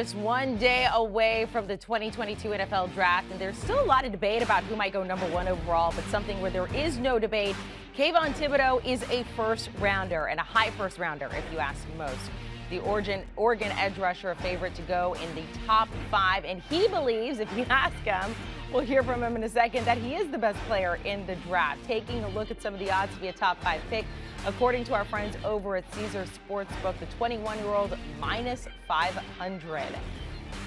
Just one day away from the 2022 NFL Draft, and there's still a lot of debate about who might go #1 overall, but something where there is no debate, Kayvon Thibodeaux is a first-rounder, and a high first-rounder, if you ask most. The Oregon edge rusher, a favorite to go in the top 5, and he believes, if you ask him, we'll hear from him in a second, that he is the best player in the draft. Taking a look at some of the odds to be a top 5 pick, according to our friends over at CBS Sports, the 21-year-old -500.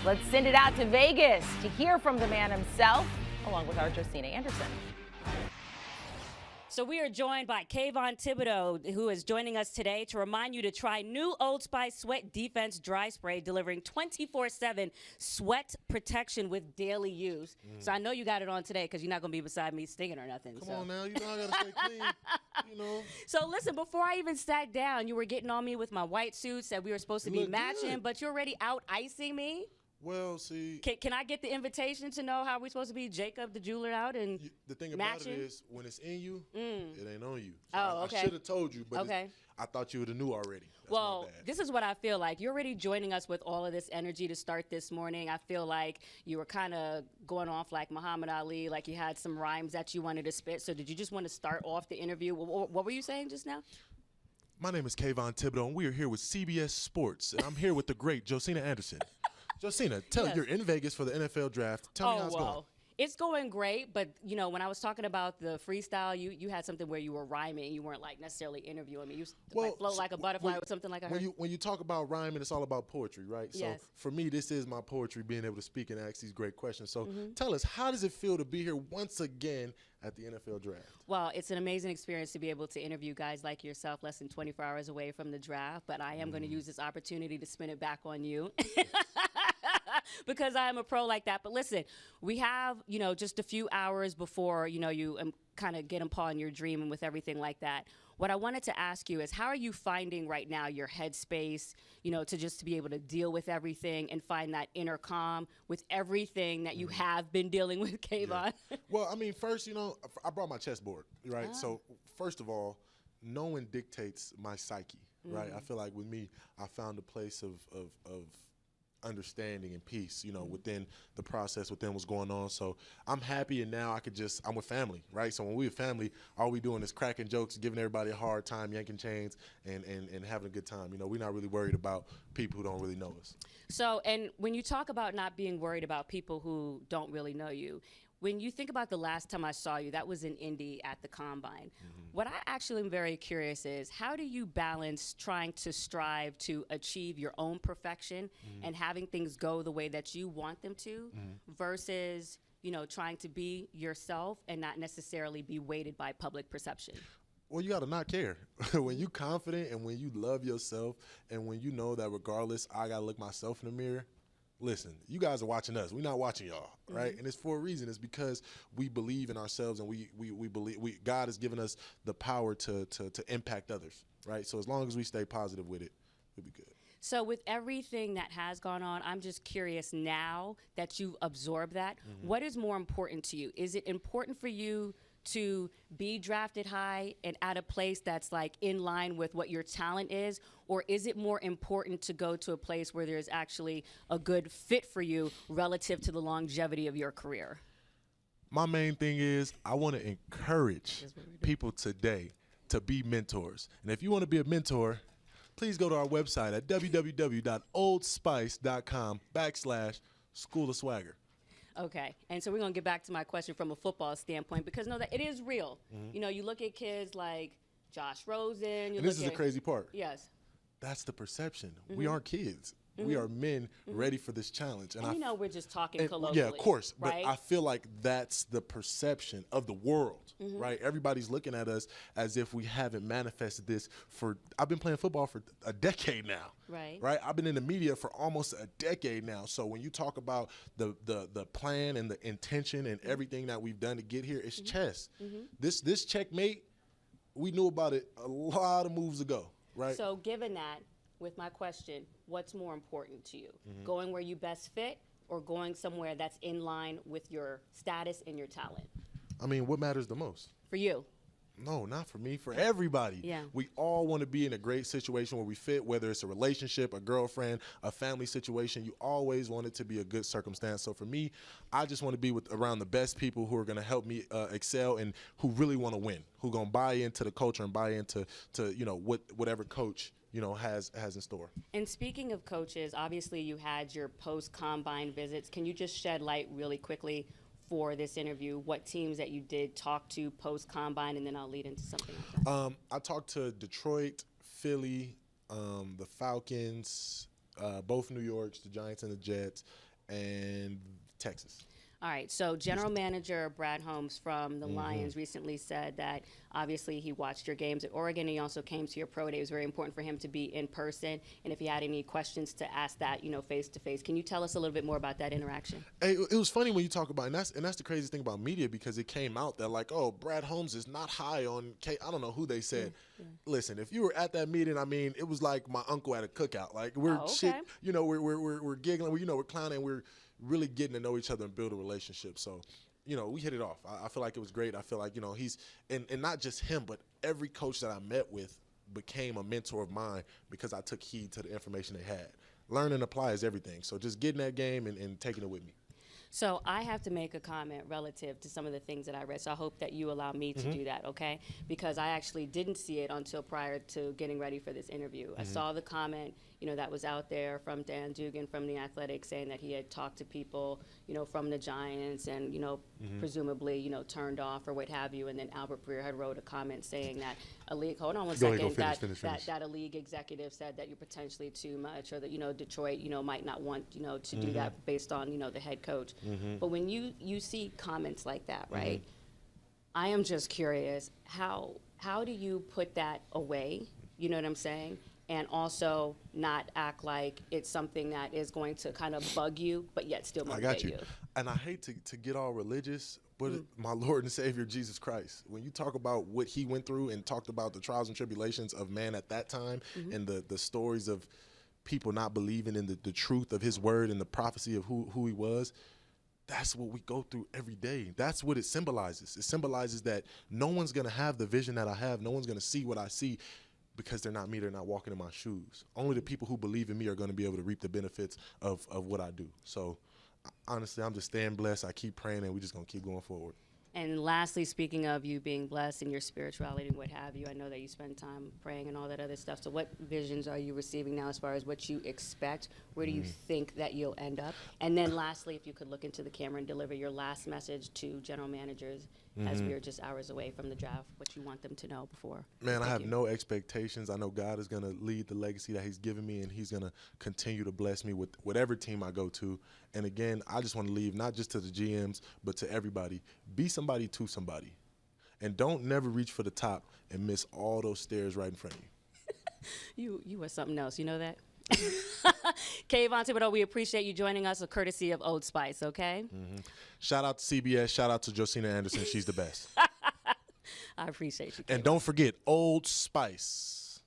Let's send it out to Vegas to hear from the man himself, along with our Josina Anderson. So we are joined by Kayvon Thibodeaux, who is joining us today to remind you to try new Old Spice Sweat Defense Dry Spray, delivering 24/7 sweat protection with daily use. So I know you got it on today because you're not going to be beside me stinging or nothing. Come on now, you know I got to stay clean, you know. So listen, before I even sat down, you were getting on me with my white suit, said we were supposed to be matching, but you're already out icing me. Well, see. Can I get the invitation to know how we're supposed to be Jacob the jeweler out and the thing matching? about it is, when it's in you, it ain't on you. So okay. I should have told you, but I thought you would have knew already. That's well, this is what I feel like. You're already joining us with all of this energy to start this morning. I feel like you were kind of going off like Muhammad Ali, like you had some rhymes that you wanted to spit. So did you just want to start off the interview? What were you saying just now? My name is Kayvon Thibodeaux, and we are here with CBS Sports, and I'm here with the great Josina Anderson. Josina, you're in Vegas for the NFL Draft. Tell me how it's going. It's going great, but you know, when I was talking about the freestyle, you had something where you were rhyming. You weren't like necessarily interviewing me. You like float like a butterfly or something like that. When you talk about rhyming, it's all about poetry, right? Yes. So for me, this is my poetry, being able to speak and ask these great questions. So tell us, how does it feel to be here once again at the NFL Draft? Well, it's an amazing experience to be able to interview guys like yourself less than 24 hours away from the draft, but I am going to use this opportunity to spin it back on you. Because I am a pro like that. But listen, we have, just a few hours before, you kind of get upon your dream and with everything like that. What I wanted to ask you is, how are you finding right now your headspace, to be able to deal with everything and find that inner calm with everything that you have been dealing with, Kayvon? Yeah. Well, I mean, first, I brought my chessboard, right? Ah. So first of all, no one dictates my psyche, right? I feel like with me, I found a place of understanding and peace, within the process, within what's going on. So I'm happy, and now I'm with family, right? So when we're family, all we doing is cracking jokes, giving everybody a hard time, yanking chains, and having a good time. We're not really worried about people who don't really know us. So, and when you talk about not being worried about people who don't really know you, when you think about the last time I saw you, that was in Indy at the Combine. What I actually am very curious is, how do you balance trying to strive to achieve your own perfection and having things go the way that you want them to versus, trying to be yourself and not necessarily be weighted by public perception? Well, you got to not care. When you confident and when you love yourself and when you know that regardless, I got to look myself in the mirror. Listen, you guys are watching us. We're not watching y'all, right? And it's for a reason. It's because we believe in ourselves, and we believe God has given us the power to impact others, right? So as long as we stay positive with it, we'll be good. So with everything that has gone on, I'm just curious, now that you've absorbed that, what is more important to you? Is it important for you to be drafted high and at a place that's like in line with what your talent is, or is it more important to go to a place where there's actually a good fit for you relative to the longevity of your career? My main thing is, I want to encourage people today to be mentors. And if you want to be a mentor, please go to our website at www.oldspice.com/School of Swagger. Okay, and so we're going to get back to my question from a football standpoint, because know that it is real. You look at kids like Josh Rosen. And this is the crazy part. Yes. That's the perception. We aren't kids. We are men ready for this challenge. And we're just talking colloquially. Yeah, of course. Right? But I feel like that's the perception of the world, right? Everybody's looking at us as if we haven't manifested this I've been playing football for a decade now. Right? I've been in the media for almost a decade now. So when you talk about the plan and the intention and everything that we've done to get here, it's chess. This checkmate, we knew about it a lot of moves ago, right? So given that, with my question, what's more important to you? Going where you best fit, or going somewhere that's in line with your status and your talent? I mean, what matters the most? For you? No, not for me, for everybody. Yeah. We all want to be in a great situation where we fit, whether it's a relationship, a girlfriend, a family situation. You always want it to be a good circumstance. So for me, I just want to be around the best people who are going to help me excel and who really want to win, who are going to buy into the culture and buy into whatever coach has in store. And speaking of coaches, obviously you had your post-combine visits. Can you just shed light really quickly for this interview, what teams that you did talk to post-combine, and then I'll lead into something like that. I talked to Detroit, Philly, the Falcons, both New Yorks, the Giants and the Jets, and Texas. All right, so general manager Brad Holmes from the Lions recently said that obviously he watched your games at Oregon, and he also came to your pro day. It was very important for him to be in person, and if he had any questions to ask that, face to face. Can you tell us a little bit more about that interaction? Hey, it was funny when you talk about, and that's the craziest thing about media, because it came out that like, oh, Brad Holmes is not high on I don't know who they said. Yeah. Listen, if you were at that meeting, I mean, it was like my uncle at a cookout. Like we're we're giggling, we're clowning, we're really getting to know each other and build a relationship. So, we hit it off. I feel like it was great. I feel like, he's and not just him, but every coach that I met with became a mentor of mine because I took heed to the information they had. Learn and apply is everything. So just getting that game and taking it with me. So I have to make a comment relative to some of the things that I read. So I hope that you allow me to do that, okay? Because I actually didn't see it until prior to getting ready for this interview. I saw the comment, that was out there from Dan Dugan from The Athletic saying that he had talked to people, from the Giants and, presumably, turned off or what have you. And then Albert Breer had wrote a comment saying that a league, hold on one second, that a league executive said that you're potentially too much, or that, Detroit, might not want, to do that based on, the head coach. But when you see comments like that, right, I am just curious, how do you put that away, you know what I'm saying, and also not act like it's something that is going to kind of bug you, but yet still motivate you? And I hate to get all religious, but my Lord and Savior, Jesus Christ, when you talk about what he went through and talked about the trials and tribulations of man at that time and the stories of people not believing in the truth of his word and the prophecy of who he was, that's what we go through every day. That's what it symbolizes. It symbolizes that no one's going to have the vision that I have. No one's going to see what I see because they're not me. They're not walking in my shoes. Only the people who believe in me are going to be able to reap the benefits of what I do. So, honestly, I'm just staying blessed. I keep praying, and we're just going to keep going forward. And lastly, speaking of you being blessed in your spirituality and what have you, I know that you spend time praying and all that other stuff. So what visions are you receiving now as far as what you expect? Where do you think that you'll end up? And then lastly, if you could look into the camera and deliver your last message to general managers as we are just hours away from the draft, what you want them to know before. Man, I have no expectations. I know God is going to lead the legacy that he's given me, and he's going to continue to bless me with whatever team I go to. And again, I just want to leave not just to the GMs, but to everybody. Be somebody to somebody. And don't never reach for the top and miss all those stairs right in front of you. You are something else. You know that? Kayvon Thibodeaux, we appreciate you joining us, a courtesy of Old Spice, okay? Shout out to CBS. Shout out to Josina Anderson. She's the best. I appreciate you, Kayvon. And don't forget, Old Spice.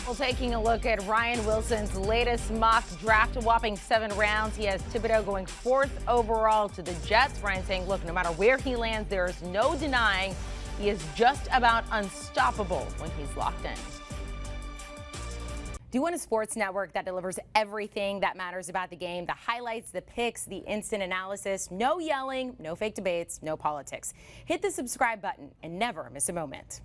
Well, taking a look at Ryan Wilson's latest mock draft, a whopping 7 rounds. He has Thibodeaux going 4th overall to the Jets. Ryan saying, look, no matter where he lands, there is no denying he is just about unstoppable when he's locked in. Do you want a sports network that delivers everything that matters about the game? The highlights, the picks, the instant analysis, no yelling, no fake debates, no politics. Hit the subscribe button and never miss a moment.